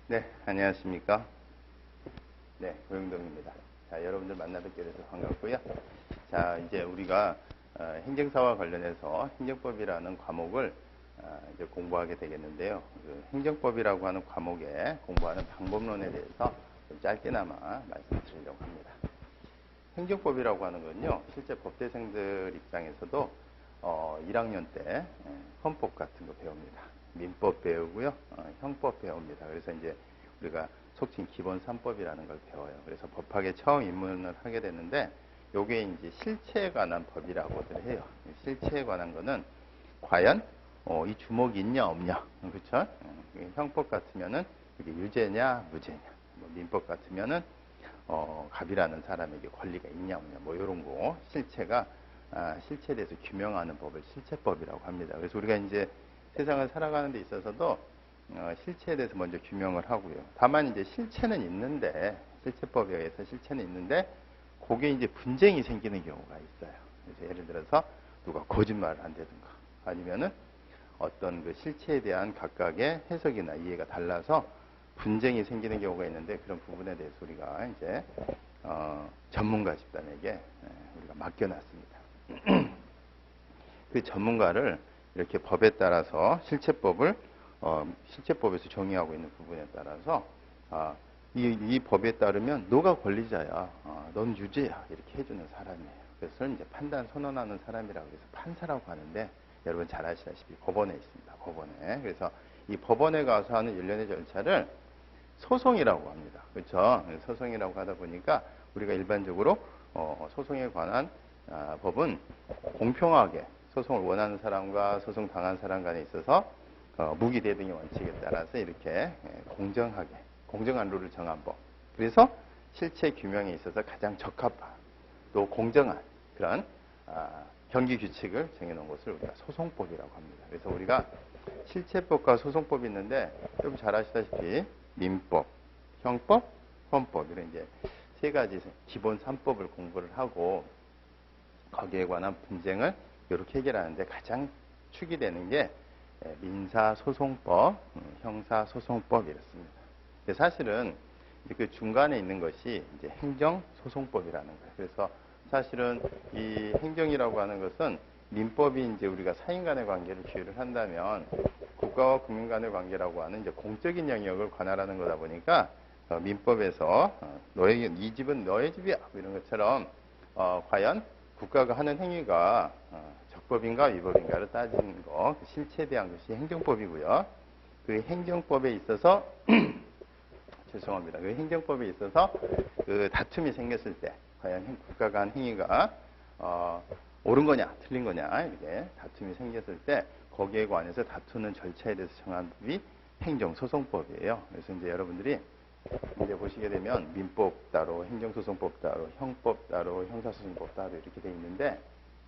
네, 안녕하십니까. 네, 고영동입니다. 자, 여러분들 만나뵙게 돼서 반갑고요. 자, 이제 우리가 행정사와 관련해서 행정법이라는 과목을 이제 공부하게 되겠는데요. 그 행정법이라고 하는 과목에 공부하는 방법론에 대해서 좀 짧게나마 말씀드리려고 합니다. 행정법이라고 하는 건요, 실제 법대생들 입장에서도 1학년 때 헌법 같은 거 배웁니다. 민법 배우고요, 형법 배웁니다. 그래서 이제 우리가 속칭 기본 3법이라는 걸 배워요. 그래서 법학에 처음 입문을 하게 됐는데, 요게 이제 실체에 관한 법이라고들 해요. 실체에 관한 거는 과연 이 주목이 있냐 없냐, 그렇죠? 형법 같으면은 이게 유죄냐 무죄냐, 뭐 민법 같으면은 갑이라는 사람에게 권리가 있냐 없냐, 뭐 이런 거 실체에 대해서 규명하는 법을 실체법이라고 합니다. 그래서 우리가 이제 세상을 살아가는 데 있어서도 실체에 대해서 먼저 규명을 하고요. 다만 이제 실체는 있는데, 실체법에 의해서 실체는 있는데, 그게 이제 분쟁이 생기는 경우가 있어요. 그래서 예를 들어서 누가 거짓말을 한다든가, 아니면은 어떤 그 실체에 대한 각각의 해석이나 이해가 달라서 분쟁이 생기는 경우가 있는데, 그런 부분에 대해서 우리가 이제 전문가 집단에게 우리가 맡겨놨습니다. 그 전문가를 이렇게 법에 따라서 실체법에서 정의하고 있는 부분에 따라서 이 법에 따르면 너가 권리자야, 넌 유죄야, 이렇게 해주는 사람이에요. 그래서 이제 판단 선언하는 사람이라고 해서 판사라고 하는데, 여러분 잘 아시다시피 법원에 있습니다. 법원에. 그래서 이 법원에 가서 하는 일련의 절차를 소송이라고 합니다. 그렇죠? 소송이라고 하다 보니까 우리가 일반적으로 소송에 관한 법은 공평하게 소송을 원하는 사람과 소송 당한 사람 간에 있어서 무기 대등의 원칙에 따라서 이렇게 공정하게, 공정한 룰을 정한 법. 그래서 실체 규명에 있어서 가장 적합한 또 공정한 그런 경기 규칙을 정해놓은 것을 우리가 소송법이라고 합니다. 그래서 우리가 실체법과 소송법이 있는데, 좀 잘 아시다시피 민법, 형법, 헌법, 이런 이제 세 가지 기본 3법을 공부를 하고 거기에 관한 분쟁을 이렇게 해결하는데 가장 축이 되는 게 민사소송법, 형사소송법 이렇습니다. 사실은 그 중간에 있는 것이 이제 행정소송법이라는 거예요. 그래서 사실은 이 행정이라고 하는 것은 민법이 이제 우리가 사인 간의 관계를 비유를 한다면 국가와 국민 간의 관계라고 하는 이제 공적인 영역을 관할하는 거다 보니까 민법에서 이 집은 너의 집이야 이런 것처럼 과연 국가가 하는 행위가 적법인가 위법인가를 따지는 거, 그 실체에 대한 것이 행정법이고요. 그 행정법에 있어서 죄송합니다. 그 행정법에 있어서 그 다툼이 생겼을 때 과연 국가가 한 행위가 옳은 거냐 틀린 거냐 이렇게 다툼이 생겼을 때 거기에 관해서 다투는 절차에 대해서 정한 법이 행정소송법이에요. 그래서 이제 여러분들이 이제 보시게 되면 민법 따로, 행정소송법 따로, 형법 따로, 형사소송법 따로 이렇게 돼 있는데,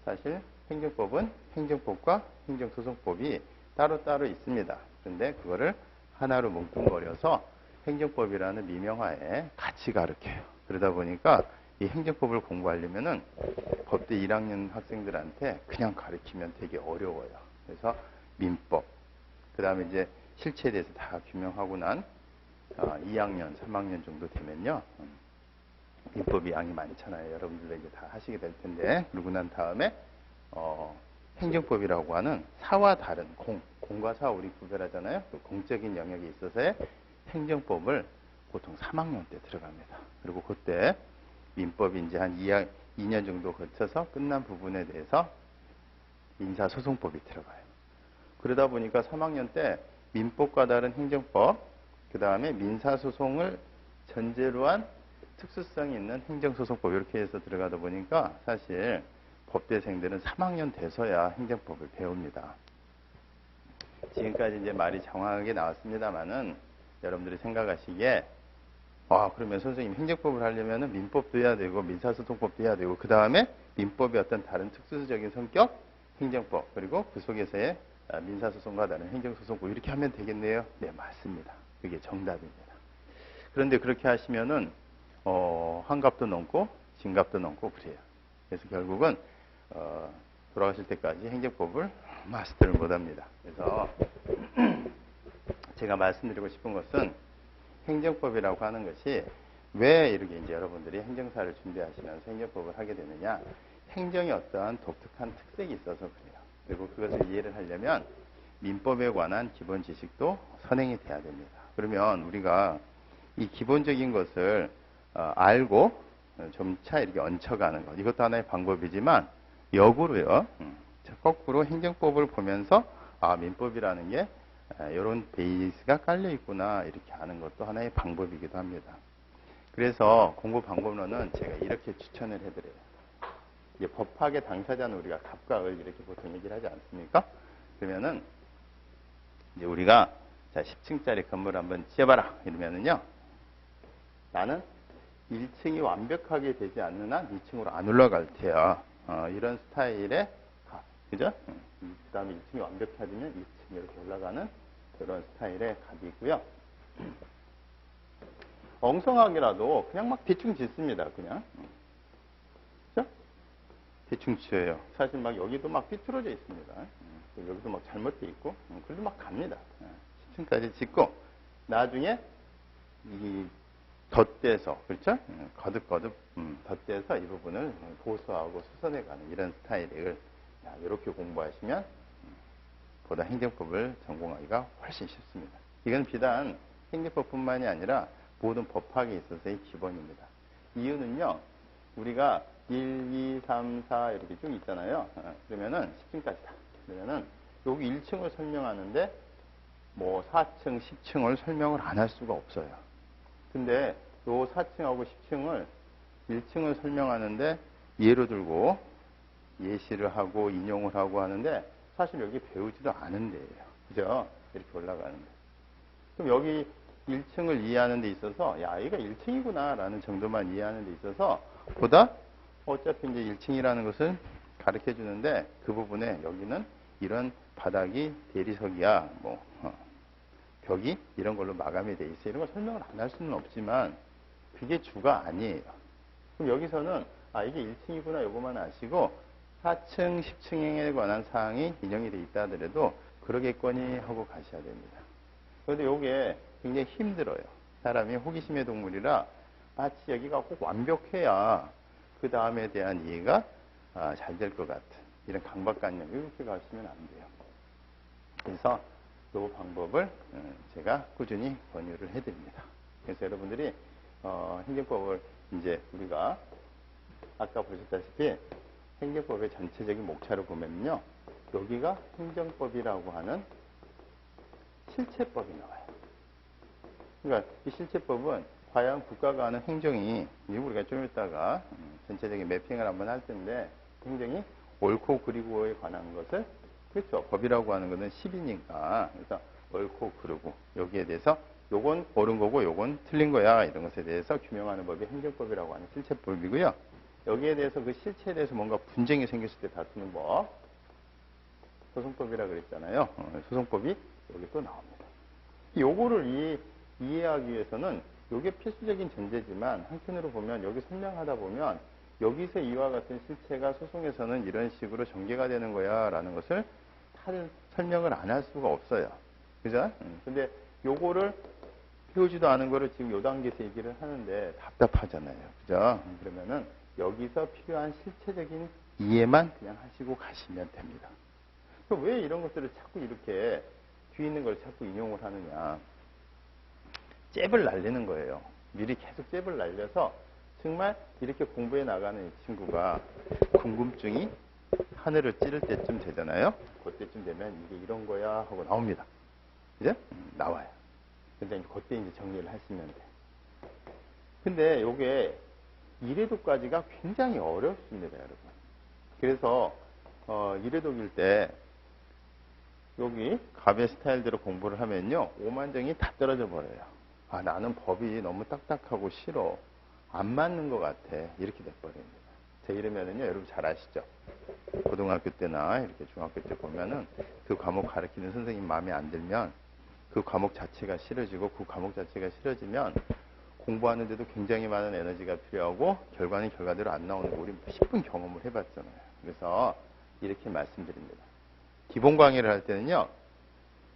사실 행정법은 행정법과 행정소송법이 따로따로 있습니다. 그런데 그거를 하나로 뭉뚱거려서 행정법이라는 미명하에 같이 가르쳐요. 그러다 보니까 이 행정법을 공부하려면은 법대 1학년 학생들한테 그냥 가르치면 되게 어려워요. 그래서 민법, 그 다음에 이제 실체에 대해서 다 규명하고 난 2학년, 3학년 정도 되면요. 민법이 양이 많잖아요. 여러분들도 이제 다 하시게 될 텐데, 그러고 난 다음에 행정법이라고 하는 사와 다른 공과 사 우리 구별하잖아요. 그 공적인 영역에 있어서의 행정법을 보통 3학년 때 들어갑니다. 그리고 그때 민법이 이제 한 2년 정도 거쳐서 끝난 부분에 대해서 민사소송법이 들어가요. 그러다 보니까 3학년 때 민법과 다른 행정법, 그 다음에 민사소송을 전제로 한 특수성이 있는 행정소송법 이렇게 해서 들어가다 보니까 사실 법대생들은 3학년 돼서야 행정법을 배웁니다. 지금까지 이제 말이 정확하게 나왔습니다만은 여러분들이 생각하시기에 그러면 선생님 행정법을 하려면 민법도 해야 되고 민사소송법도 해야 되고 그 다음에 민법의 어떤 다른 특수적인 성격 행정법 그리고 그 속에서의 민사소송과 다른 행정소송법 이렇게 하면 되겠네요. 네, 맞습니다. 그게 정답입니다. 그런데 그렇게 하시면은 환갑도 넘고 진갑도 넘고 그래요. 그래서 결국은 돌아가실 때까지 행정법을 마스터를 못합니다. 그래서 제가 말씀드리고 싶은 것은 행정법이라고 하는 것이 왜 이렇게 이제 여러분들이 행정사를 준비하시면서 행정법을 하게 되느냐. 행정이 어떠한 독특한 특색이 있어서 그래요. 그리고 그것을 이해를 하려면 민법에 관한 기본 지식도 선행이 돼야 됩니다. 그러면 우리가 이 기본적인 것을 알고 점차 이렇게 얹혀가는 것. 이것도 하나의 방법이지만 역으로요. 거꾸로 행정법을 보면서 민법이라는 게 이런 베이스가 깔려 있구나 이렇게 아는 것도 하나의 방법이기도 합니다. 그래서 공부 방법론은 제가 이렇게 추천을 해드려요. 이게 법학의 당사자는 우리가 갑과 을 이렇게 보통 얘기를 하지 않습니까? 그러면은 이제 우리가 자 10층짜리 건물 한번 지어봐라 이러면은요. 나는 1층이 완벽하게 되지 않는 한 2층으로 안 올라갈 테야. 이런 스타일의 갑, 그죠? 그 다음에 1층이 완벽하면 2층 이렇게 올라가는 그런 스타일의 갑이고요. 엉성하게라도 그냥 막 대충 짓습니다. 그냥. 그죠? 대충 지어요. 사실 막 여기도 막 삐뚤어져 있습니다. 여기도 막 잘못돼 있고, 그래도 막 갑니다. 10층까지 짓고, 나중에 이 덧대서, 그렇죠? 거듭거듭 덧대서 이 부분을 보수하고 수선해가는 이런 스타일을 이렇게 공부하시면 보다 행정법을 전공하기가 훨씬 쉽습니다. 이건 비단 행정법뿐만이 아니라 모든 법학에 있어서의 기본입니다. 이유는요, 우리가 1, 2, 3, 4 이렇게 쭉 있잖아요. 그러면은 10층까지다. 그러면은 여기 1층을 설명하는데 뭐 4층, 10층을 설명을 안 할 수가 없어요. 근데 요 4층하고 10층을 1층을 설명하는데 예로 들고 예시를 하고 인용을 하고 하는데 사실 여기 배우지도 않은 데예요. 그죠? 이렇게 올라가는데. 그럼 여기 1층을 이해하는 데 있어서 야, 여기가 1층이구나 라는 정도만 이해하는 데 있어서 보다 어차피 이제 1층이라는 것을 가르쳐 주는데 그 부분에 여기는 이런 바닥이 대리석이야, 뭐 벽이 이런 걸로 마감이 돼 있어. 이런 걸 설명을 안 할 수는 없지만 그게 주가 아니에요. 그럼 여기서는 이게 1층이구나 요거만 아시고 4층, 10층에 관한 사항이 인용이 돼 있다 하더라도 그러겠거니 하고 가셔야 됩니다. 그런데 요게 굉장히 힘들어요. 사람이 호기심의 동물이라 마치 여기가 꼭 완벽해야 그 다음에 대한 이해가 잘 될 것 같은 이런 강박관념 이렇게 가시면 안 돼요. 그래서 이 방법을 제가 꾸준히 권유를 해드립니다. 그래서 여러분들이 행정법을 이제 우리가 아까 보셨다시피 행정법의 전체적인 목차를 보면요, 여기가 행정법이라고 하는 실체법이 나와요. 그러니까 이 실체법은 과연 국가가 하는 행정이 우리가 좀 이따가 전체적인 매핑을 한번 할 텐데 행정이 옳고 그르고에 관한 것을 그렇죠. 법이라고 하는 것은 10이니까 그래서 옳고 그르고 여기에 대해서 요건 옳은 거고 요건 틀린 거야 이런 것에 대해서 규명하는 법이 행정법이라고 하는 실체법이고요. 여기에 대해서 그 실체에 대해서 뭔가 분쟁이 생겼을 때 다투는 법 소송법이라 그랬잖아요. 소송법이 여기 또 나옵니다. 요거를 이해하기 위해서는 요게 필수적인 전제지만 한편으로 보면 여기 설명하다 보면 여기서 이와 같은 실체가 소송에서는 이런 식으로 전개가 되는 거야 라는 것을 설명을 안 할 수가 없어요. 그죠? 근데 요거를 배우지도 않은 거를 지금 요 단계에서 얘기를 하는데 답답하잖아요. 그죠? 그러면은 여기서 필요한 실체적인 이해만 그냥 하시고 가시면 됩니다. 그럼 왜 이런 것들을 자꾸 이렇게 뒤에 있는 걸 자꾸 인용을 하느냐. 잽을 날리는 거예요. 미리 계속 잽을 날려서 정말 이렇게 공부해 나가는 이 친구가 궁금증이 하늘을 찌를 때쯤 되잖아요. 그때쯤 되면 이게 이런 거야 하고 나옵니다. 그죠? 나와요. 근데 그때 이제 정리를 하시면 돼. 근데 요게 이래도까지가 굉장히 어렵습니다, 여러분. 그래서 이래독일 때 여기 갑의 스타일대로 공부를 하면요 5만점이 다 떨어져 버려요. 나는 법이 너무 딱딱하고 싫어. 안 맞는 것 같아. 이렇게 돼버립니다. 제 이러면은요, 여러분 잘 아시죠? 고등학교 때나 이렇게 중학교 때 보면은 그 과목 가르치는 선생님 마음에 안 들면 그 과목 자체가 싫어지고 그 과목 자체가 싫어지면 공부하는데도 굉장히 많은 에너지가 필요하고 결과는 결과대로 안 나오는 거 우리 10분 경험을 해봤잖아요. 그래서 이렇게 말씀드립니다. 기본 강의를 할 때는요,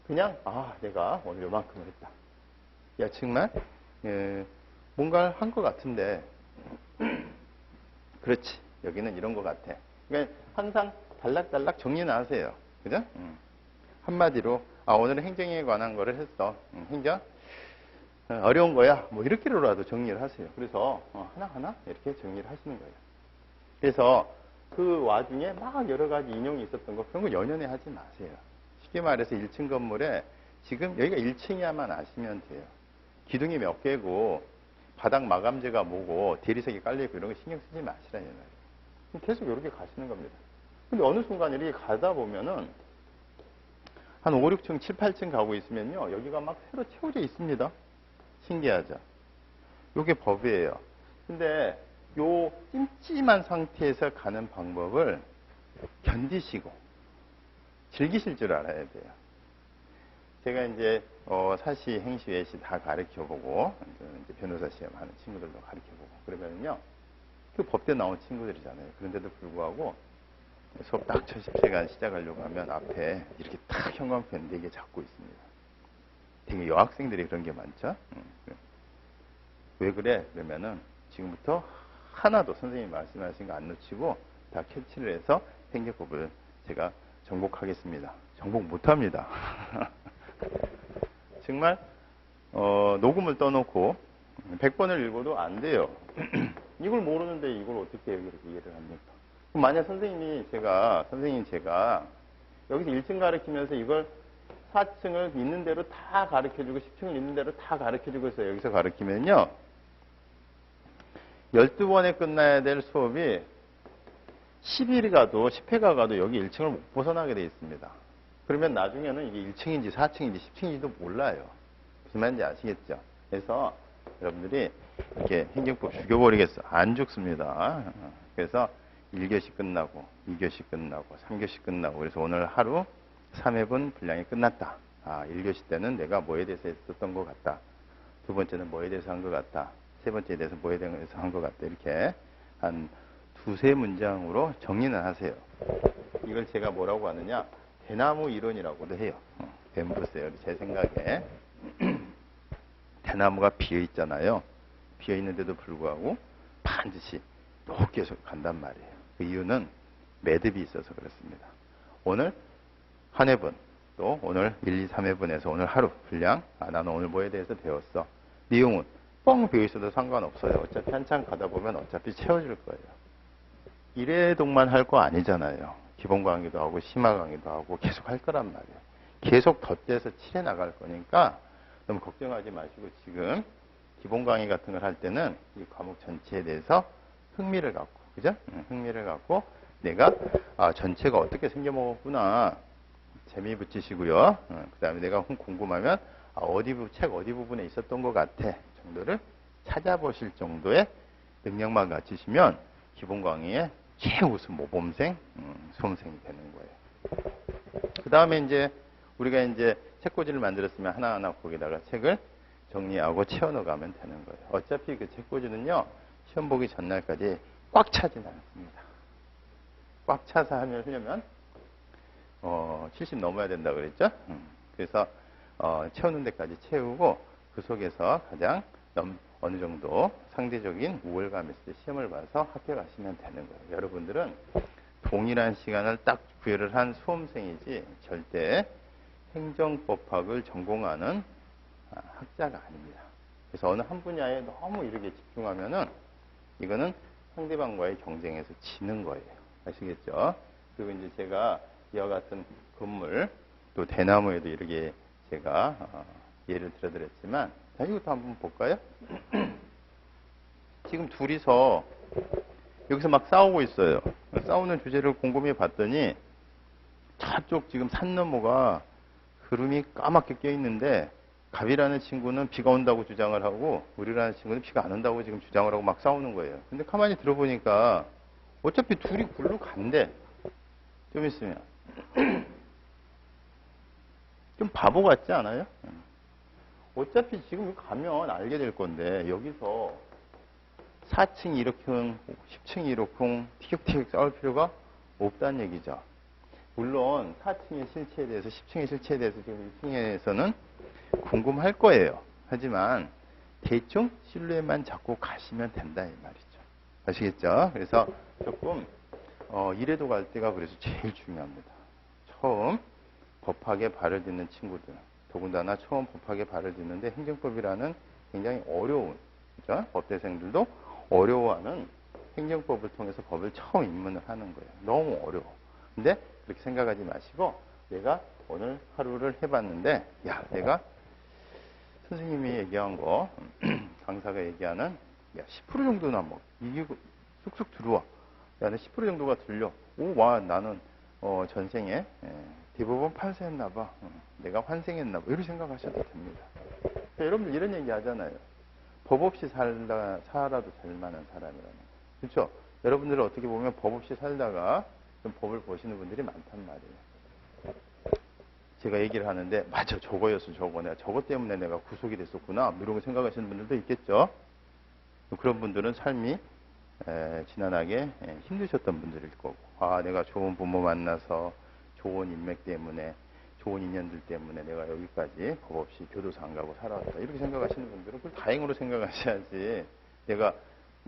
그냥 내가 오늘 요만큼을 했다. 야, 정말 뭔가를 한 것 같은데, 그렇지. 여기는 이런 것 같아. 그러니까 항상 단락단락 정리는 하세요. 그죠? 한마디로, 오늘은 행정에 관한 거를 했어. 행정? 어려운 거야. 뭐 이렇게로라도 정리를 하세요. 그래서 하나하나 이렇게 정리를 하시는 거예요. 그래서 그 와중에 막 여러 가지 인용이 있었던 거 그런 거 연연해 하지 마세요. 쉽게 말해서 1층 건물에 지금 여기가 1층이야만 아시면 돼요. 기둥이 몇 개고 바닥 마감재가 뭐고 대리석이 깔려있고 이런 거 신경 쓰지 마시라는 말이에요. 계속 이렇게 가시는 겁니다. 근데 어느 순간 이렇게 가다 보면은 한 5, 6층, 7, 8층 가고 있으면요. 여기가 막 새로 채워져 있습니다. 신기하죠? 요게 법이에요. 근데 요 찜찜한 상태에서 가는 방법을 견디시고 즐기실 줄 알아야 돼요. 제가 이제 사시, 행시, 외시 다 가르쳐보고 이제 변호사 시험 하는 친구들도 가르쳐보고 그러면요. 그 법대 나온 친구들이잖아요. 그런데도 불구하고 수업 딱 첫 10시간 시작하려고 하면 앞에 이렇게 딱 형광펜 4개 잡고 있습니다. 되게 여학생들이 그런 게 많죠. 왜 그래? 그러면은 지금부터 하나도 선생님이 말씀하신 거 안 놓치고 다 캐치를 해서 행정법을 제가 정복하겠습니다. 정복 못합니다. 정말 녹음을 떠놓고 100번을 읽어도 안 돼요. 이걸 모르는데 이걸 어떻게 이렇게 이해를 합니까? 그럼 만약 선생님 제가 여기서 1층 가르치면서 이걸 4층을 있는 대로 다 가르쳐주고 10층을 있는 대로 다 가르쳐주고 해서 여기서 가르치면요. 12번에 끝나야 될 수업이 10일이 가도 10회가 가도 여기 1층을 못 벗어나게 되어 있습니다. 그러면 나중에는 이게 1층인지 4층인지 10층인지도 몰라요. 무슨 말인지 아시겠죠? 그래서 여러분들이 이렇게 행정법 죽여버리겠어. 안 죽습니다. 그래서 1교시 끝나고 2교시 끝나고 3교시 끝나고 그래서 오늘 하루 3회분 분량이 끝났다. 1교시 때는 내가 뭐에 대해서 했었던 것 같다. 두 번째는 뭐에 대해서 한 것 같다. 세 번째에 대해서 뭐에 대해서 한 것 같다. 이렇게 한 두세 문장으로 정리는 하세요. 이걸 제가 뭐라고 하느냐. 대나무 이론이라고도 해요. 뱀보세요. 제 생각에. 대나무가 비어있잖아요. 비어있는데도 불구하고 반드시 높게 간단 말이에요. 그 이유는 매듭이 있어서 그렇습니다. 오늘 한 회분, 또 오늘 1, 2, 3회분에서 오늘 하루 분량, 나는 오늘 뭐에 대해서 배웠어. 내용은 뻥 비어있어도 상관없어요. 어차피 한참 가다 보면 어차피 채워질 거예요. 1회동만 할 거 아니잖아요. 기본 강의도 하고 심화 강의도 하고 계속 할 거란 말이에요. 계속 덧대서 칠해 나갈 거니까 너무 걱정하지 마시고 지금 기본 강의 같은 걸 할 때는 이 과목 전체에 대해서 흥미를 갖고, 그죠? 흥미를 갖고 내가 전체가 어떻게 생겨먹었구나 재미 붙이시고요. 그 다음에 내가 궁금하면 책 어디 부분에 있었던 것 같아 정도를 찾아보실 정도의 능력만 갖추시면 기본 강의의 최우수 모범생, 수험생이 되는 거예요. 그 다음에 이제 우리가 이제 책꽂이를 만들었으면 하나하나 거기다가 책을 정리하고 채워넣어가면 되는 거예요. 어차피 그 책꽂이는요, 시험 보기 전날까지 꽉 차진 않습니다. 꽉 차서 하려면 70 넘어야 된다 그랬죠? 그래서 채우는 데까지 채우고 그 속에서 가장 어느 정도 상대적인 우월감 있을 때 시험을 봐서 합격하시면 되는 거예요. 여러분들은 동일한 시간을 딱 부여를 한 수험생이지 절대 행정법학을 전공하는 학자가 아닙니다. 그래서 어느 한 분야에 너무 이렇게 집중하면은 이거는 상대방과의 경쟁에서 지는 거예요. 아시겠죠? 그리고 이제 제가 이와 같은 건물 또 대나무에도 이렇게 제가 예를 들어드렸지만 자, 이것도 한번 볼까요? 지금 둘이서 여기서 막 싸우고 있어요. 싸우는 주제를 곰곰이 봤더니 저쪽 지금 산너머가 구름이 까맣게 껴있는데 갑이라는 친구는 비가 온다고 주장을 하고 우리라는 친구는 비가 안 온다고 지금 주장을 하고 막 싸우는 거예요. 근데 가만히 들어보니까 어차피 둘이 굴러 간대. 좀 있으면. 좀 바보 같지 않아요? 어차피 지금 가면 알게 될 건데 여기서 4층이 이렇게 10층이 이렇게 티격태격 싸울 필요가 없다는 얘기죠. 물론 4층의 실체에 대해서 10층의 실체에 대해서 지금 1층에서는 궁금할 거예요. 하지만 대충 실루엣만 잡고 가시면 된다 이 말이죠. 아시겠죠? 그래서 조금 이래도 갈 때가 그래서 제일 중요합니다. 처음 법학에 발을 딛는 친구들, 더군다나 처음 법학에 발을 딛는데 행정법이라는 굉장히 어려운, 그죠? 법대생들도 어려워하는 행정법을 통해서 법을 처음 입문을 하는 거예요. 너무 어려워. 근데 그렇게 생각하지 마시고 내가 오늘 하루를 해봤는데 야, 내가 선생님이 얘기한 거 강사가 얘기하는 야, 10% 정도나 뭐 이게 쑥쑥 들어와. 야, 10% 정도가 들려. 오, 와, 나는 전생에 대법원 판사했나 봐. 내가 환생했나 봐. 이렇게 생각하셔도 됩니다. 그러니까 여러분들 이런 얘기 하잖아요. 법 없이 살아도 살 만한 사람이라는 거. 그렇죠? 여러분들은 어떻게 보면 법 없이 살다가 좀 법을 보시는 분들이 많단 말이에요. 제가 얘기를 하는데 맞아, 저거였어, 저거. 내가 저거 때문에 내가 구속이 됐었구나. 이런 거 생각하시는 분들도 있겠죠? 그런 분들은 삶이 지난하게 힘드셨던 분들일 거고, 아, 내가 좋은 부모 만나서 좋은 인맥 때문에, 좋은 인연들 때문에 내가 여기까지 법 없이 교도소 안 가고 살아왔다. 이렇게 생각하시는 분들은 그걸 다행으로 생각하셔야지. 내가,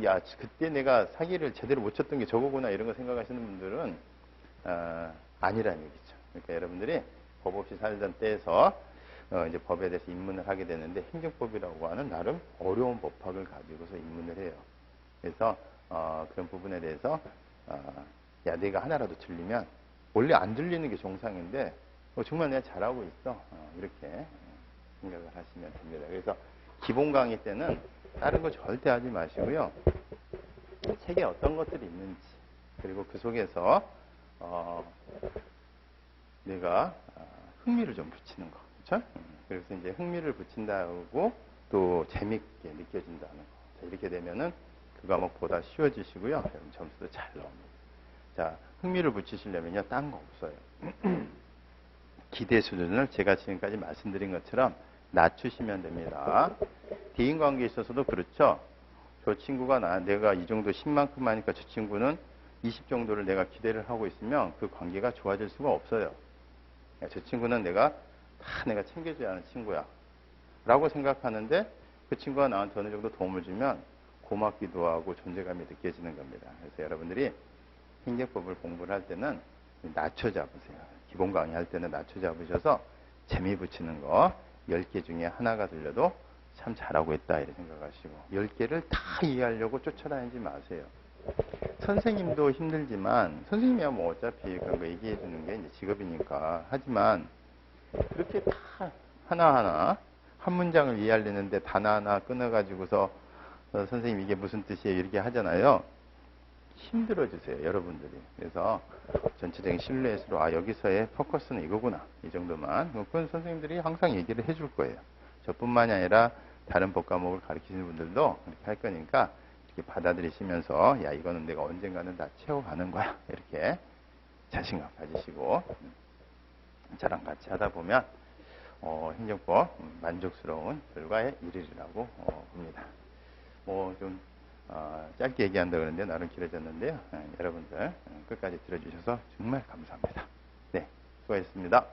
야, 그때 내가 사기를 제대로 못 쳤던 게 저거구나. 이런 거 생각하시는 분들은, 아니라는 얘기죠. 그러니까 여러분들이 법 없이 살던 때에서 이제 법에 대해서 입문을 하게 되는데 행정법이라고 하는 나름 어려운 법학을 가지고서 입문을 해요. 그래서 그런 부분에 대해서 야, 내가 하나라도 틀리면 원래 안 들리는 게 정상인데 정말 내가 잘하고 있어. 이렇게 생각을 하시면 됩니다. 그래서 기본 강의 때는 다른 거 절대 하지 마시고요. 책에 어떤 것들이 있는지 그리고 그 속에서 내가 흥미를 좀 붙이는 거. 그렇죠? 그래서 이제 흥미를 붙인다고 또 재밌게 느껴진다는 거. 자, 이렇게 되면은 그 과목보다 쉬워지시고요. 여러분 점수도 잘 나옵니다. 자, 흥미를 붙이시려면요. 딴 거 없어요. 기대 수준을 제가 지금까지 말씀드린 것처럼 낮추시면 됩니다. 대인관계에 있어서도 그렇죠. 저 친구가 내가 이 정도 10만큼 하니까 저 친구는 20 정도를 내가 기대를 하고 있으면 그 관계가 좋아질 수가 없어요. 저 친구는 내가 챙겨줘야 하는 친구야. 라고 생각하는데 그 친구가 나한테 어느 정도 도움을 주면 고맙기도 하고 존재감이 느껴지는 겁니다. 그래서 여러분들이 행정법을 공부를 할 때는 낮춰 잡으세요. 기본 강의 할 때는 낮춰 잡으셔서 재미 붙이는 거 10개 중에 하나가 들려도 참 잘하고 있다 이렇게 생각하시고 10개를 다 이해하려고 쫓아다니지 마세요. 선생님도 힘들지만 선생님이야 뭐 어차피 그런 거 얘기해 주는 게 이제 직업이니까 하지만 그렇게 다 하나하나 한 문장을 이해하려는데 단어 하나 끊어가지고서 선생님 이게 무슨 뜻이에요 이렇게 하잖아요. 힘들어 주세요 여러분들이. 그래서 전체적인 실루엣으로 여기서의 포커스는 이거구나 이 정도만 그건 선생님들이 항상 얘기를 해줄 거예요. 저뿐만이 아니라 다른 법 과목을 가르치시는 분들도 이렇게 할 거니까 이렇게 받아들이시면서 야 이거는 내가 언젠가는 다 채워가는 거야 이렇게 자신감 가지시고 저랑 같이 하다 보면 행정법 만족스러운 결과에 이르리라고 봅니다. 뭐 좀 짧게 얘기한다 그러는데 나름 길어졌는데요. 여러분들 끝까지 들어주셔서 정말 감사합니다. 네, 수고하셨습니다.